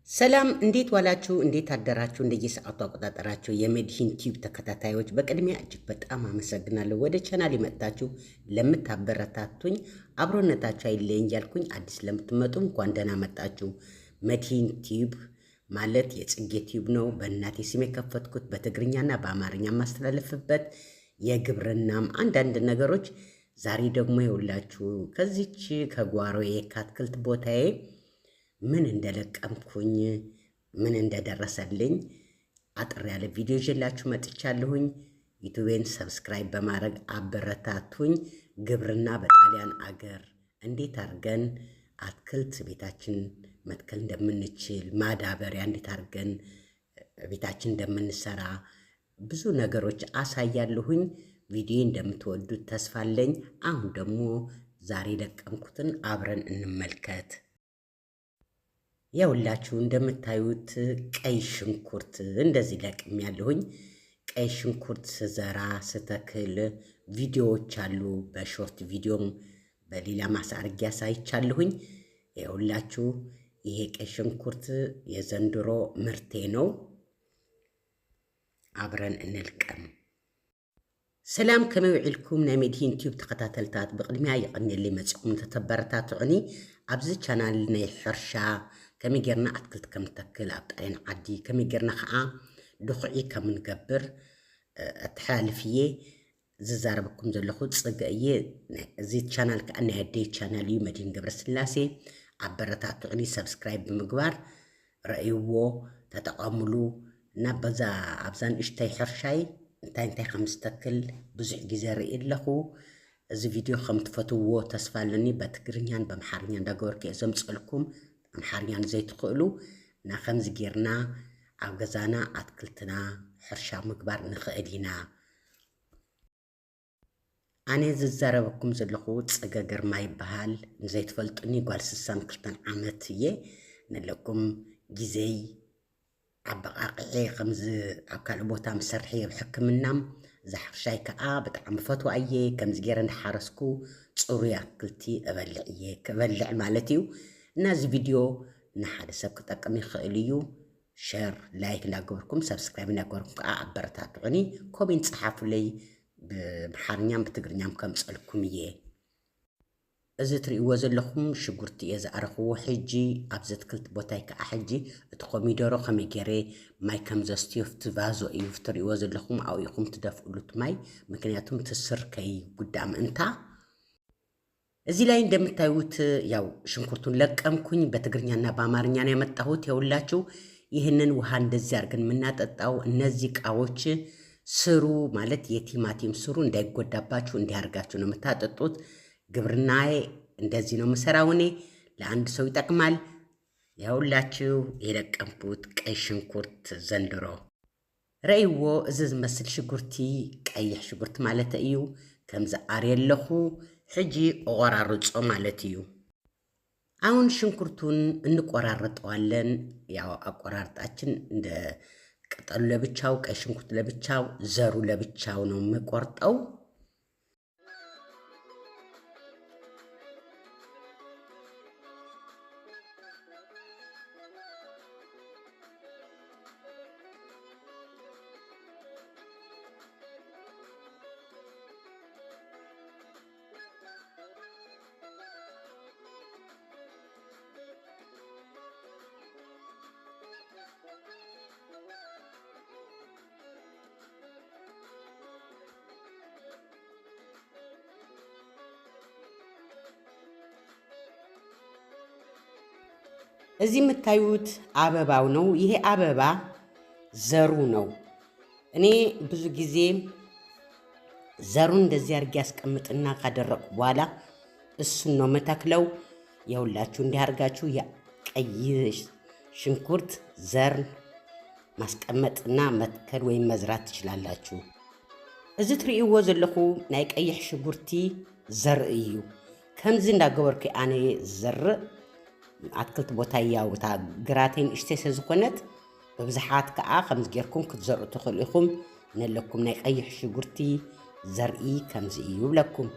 ሰላም እንዴት ዋላችሁ? እንዴት አደራችሁ? እንደየሰዓቱ አቆጣጠራችሁ የሜዲሂን ቲዩብ ተከታታዮች በቅድሚያ እጅግ በጣም አመሰግናለሁ። ወደ ቻናል የመጣችሁ ለምታበረታቱኝ አብሮነታችሁ አይለየኝ እያልኩኝ አዲስ ለምትመጡ እንኳን ደህና መጣችሁ። ሜዲሂን ቲዩብ ማለት የጽጌ ቲዩብ ነው። በእናቴ ስም የከፈትኩት በትግርኛና በአማርኛ ማስተላለፍበት የግብርናም አንዳንድ ነገሮች ዛሬ ደግሞ ይውላችሁ ከዚች ከጓሮዬ ከአትክልት ቦታዬ ምን እንደለቀምኩኝ ምን እንደደረሰልኝ አጥር ያለ ቪዲዮ ይዤላችሁ መጥቻለሁኝ። ዩቲዩብን ሰብስክራይብ በማድረግ አበረታቱኝ። ግብርና በጣሊያን አገር እንዴት አድርገን አትክልት ቤታችን መትከል እንደምንችል፣ ማዳበሪያ እንዴት አድርገን ቤታችን እንደምንሰራ ብዙ ነገሮች አሳያለሁኝ። ቪዲዮ እንደምትወዱት ተስፋ አለኝ። አሁን ደግሞ ዛሬ ለቀምኩትን አብረን እንመልከት። ያውላችሁ እንደምታዩት ቀይ ሽንኩርት እንደዚህ ለቅም ያለሁኝ። ቀይ ሽንኩርት ስዘራ ስተክል ቪዲዮዎች አሉ። በሾርት ቪዲዮም በሌላ ማሳርግ ያሳይቻለሁኝ። ያውላችሁ ይሄ ቀይ ሽንኩርት የዘንድሮ ምርቴ ነው። አብረን እንልቀም። ሰላም ከመይ ውዒልኩም ናይ ሜዲሂን ቲዩብ ተከታተልታት ብቅድሚያ ይቀኒልይ መጽኦም ተተበረታትዑኒ ኣብዚ ቻናል ናይ ሕርሻ ከመይ ጌርና ኣትክልቲ ከም ንተክል ኣብ ጣልያን ዓዲ ከመይ ጌርና ከዓ ድኹዒ ከም ንገብር ኣተሓላልፍየ ዝዛረበኩም ዘለኹ ፅገ እየ። እዚ ቻናል ከዓ ናይ ኣደይ ቻናል እዩ፣ መዲሂን ገብረስላሴ። ኣበረታትዑኒ ሰብስክራይብ ብምግባር ረእይዎ ተጠቐሙሉ እና በዛ ኣብዛ ንእሽተይ ሕርሻይ እንታይ ከም ዝተክል ብዙሕ ግዜ ርኢ ኣለኹ። እዚ ቪድዮ ከም ትፈትውዎ ተስፋ ኣለኒ። በትግርኛን በአምሓርኛ እንዳገበርኩ እየ ዘምፅልኩም። አምሓርኛን ዘይትኽእሉ እና ከምዚ ጌርና ኣብ ገዛና ኣትክልትና ሕርሻ ምግባር ንኽእል ኢና። ኣነ ዝዛረበኩም ዘለኹ ፀገ ግርማ ይበሃል። ንዘይትፈልጡኒ ጓል 62 ዓመት እየ። ንለኩም ግዜይ ዓበቃቅዐ ከምዚ ኣብ ካልእ ቦታ ምሰርሐ ብሕክምናም እዛ ሕርሻይ ከዓ ብጣዕሚ ፈትዋ እየ። ከምዚ ጌረ እንዳሓረስኩ ፅሩይ ኣትክልቲ እበልዕ እየ፣ ክበልዕ ማለት እዩ። እና እዚ ቪድዮ ንሓደ ሰብ ክጠቅም ይኽእል እዩ። ሸር ላይክ እንዳገበርኩም ሰብስክራይብ እንዳገበርኩም ከዓ ኣበረታትዑኒ። ኮሜንት ፀሓፉለይ ብኣምሓርኛን ብትግርኛም ከምፀልኩም እየ። እዚ ትርእይዎ ዘለኹም ሽጉርቲ እየ ዝኣረኽዎ ሕጂ ኣብዚ ኣትክልቲ ቦታይ ከዓ ሕጂ እቲ ኮሚደሮ ከመይ ገይረ ማይ ከም ዘስትዮፍቲ ቫዞ እዩ ትርእይዎ ዘለኹም። ኣብኢኹም ትደፍእሉት ማይ ምክንያቱም ትስር ከይጉዳእ ምእንታ። እዚ ላይ እንደምታዩት ያው ሽንኩርቱን ለቀምኩኝ። በትግርኛና በአማርኛ ነው ያመጣሁት። የውላችሁ ይህንን ውሃ እንደዚህ አድርገን የምናጠጣው እነዚህ እቃዎች ስሩ ማለት የቲማቲም ስሩ እንዳይጎዳባችሁ እንዲያርጋችሁ ነው የምታጠጡት። ግብርናዬ እንደዚህ ነው የምሰራው እኔ። ለአንድ ሰው ይጠቅማል። ያውላችሁ የለቀምኩት ቀይ ሽንኩርት ዘንድሮ ረእይዎ እዚ ዝመስል ሽጉርቲ ቀይሕ ሽጉርቲ ማለት እዩ። ከምዚ ኣርየለኹ ሕጂ እቆራርጾ ማለት እዩ። አሁን ሽንኩርቱን እንቆራርጠዋለን። ያው አቆራርጣችን እንደ ቅጠሉ ለብቻው፣ ቀይ ሽንኩርት ለብቻው፣ ዘሩ ለብቻው ነው የምቆርጠው። እዚህ የምታዩት አበባው ነው። ይሄ አበባ ዘሩ ነው። እኔ ብዙ ጊዜ ዘሩን እንደዚህ አድርጌ ያስቀምጥና ካደረቁ በኋላ እሱን ነው መተክለው። የሁላችሁ እንዲህ አድርጋችሁ የቀይ ሽንኩርት ዘር ማስቀመጥና መትከል ወይም መዝራት ትችላላችሁ። እዚ ትርእይዎ ዘለኹ ናይ ቀይሕ ሽጉርቲ ዘርኢ እዩ። ከምዚ እንዳገበርኩ ኣነ ዘርእ ኣትክልቲ ቦታ ያውታ ግራቴን እሽተይ ስለዝኾነት ብብዝሓት ከዓ ከምዚ ጌርኩም ክትዘርኡ ትኽእሉ ኢኹም። ነለኩም ናይ ቀይሕ ሽጉርቲ ዘርኢ ከምዚ እዩ ብለኩም።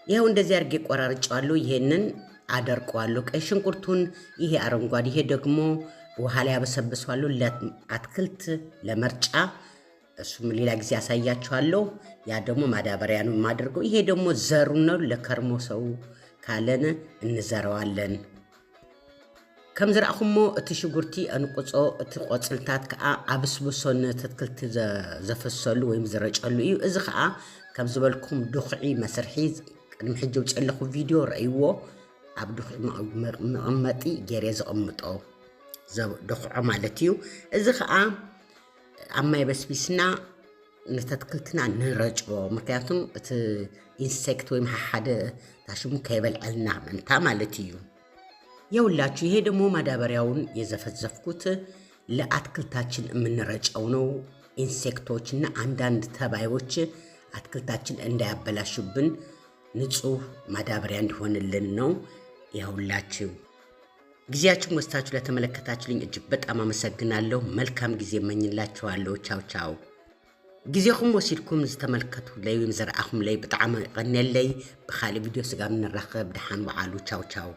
ይሄው እንደዚህ አድርጌ ቆራርጫለሁ። ይሄንን አደርቀዋለሁ። ቀይ ሽንኩርቱን ይሄ አረንጓዴ፣ ይሄ ደግሞ ውሃ ላይ አበሰብሰዋለሁ ለአትክልት ለመርጫ። እሱም ሌላ ጊዜ ያሳያችኋለሁ። ያ ደግሞ ማዳበሪያ ነው የማደርገው። ይሄ ደግሞ ዘሩ ነው። ለከርሞ ሰው ካለን እንዘረዋለን። ከም ዝረአኹሞ እቲ ሽጉርቲ እንቁጾ እቲ ቆጽልታት ከዓ አብስብሶን ተትክልቲ ዘፈሰሉ ወይም ዝረጨሉ እዩ። እዚ ከዓ ከም ዝበልኩም ድኹዒ መስርሒ ቅድሚ ሕጂ ውፅለኹ ቪድዮ ረእይዎ ኣብ ድኹዒ መቐመጢ ገይረ ዝቕምጦ ድኹዖ ማለት እዩ። እዚ ከዓ ኣብ ማይ በስቢስና ንተትክልትና ንረጭቦ፣ ምክንያቱም እቲ ኢንሴክት ወይም ሓደ ታሽሙ ከይበልዐልና ምንታ ማለት እዩ። የውላችሁ ይሄ ደግሞ ማዳበሪያውን የዘፈዘፍኩት ለአትክልታችን የምንረጨው ነው። ኢንሴክቶችና አንዳንድ ተባዮች አትክልታችን እንዳያበላሹብን ንጹህ ማዳበሪያ እንዲሆንልን ነው። የውላችሁ ጊዜያችሁን ወስዳችሁ ለተመለከታችሁልኝ እጅግ በጣም አመሰግናለሁ። መልካም ጊዜ እመኝላችኋለሁ። ቻው ቻው። ጊዜኹም ወሲድኩም ዝተመልከቱ ላይ ወይም ዘርአኹም ላይ ብጣዕሚ ቀኒለይ። ብኻልእ ቪድዮ ስጋ ንራኸብ። ድሓን በዓሉ። ቻው ቻው።